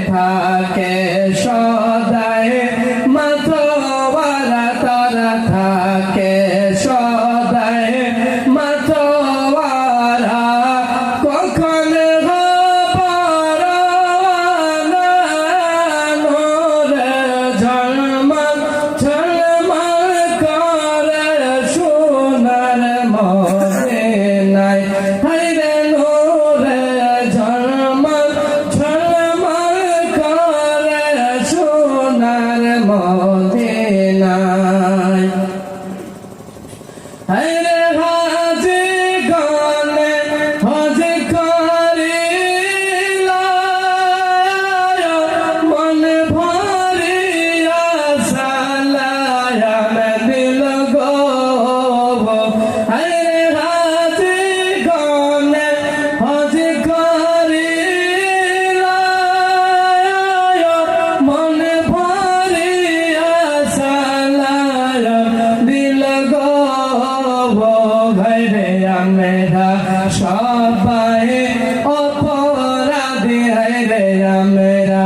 থাকে সদাই মাতোয়ারা তারা থাকে সদাই মাতোয়ারা কখন ঝলমল ঝলমল করে সোনার মদিনায় হায়রে নূরে ঝলমল ঝলমল করে সোনার মদিনায় হায়রে হাজি গনে হাজি করিলা মন ভরিয়া সালাম দিল গো হায়রে হাজি গনে হাজি করিলা মন ভরিয়া সালাম দিল গো ভাইরে আমরা সবাই অপরাধী হায়রে আমরা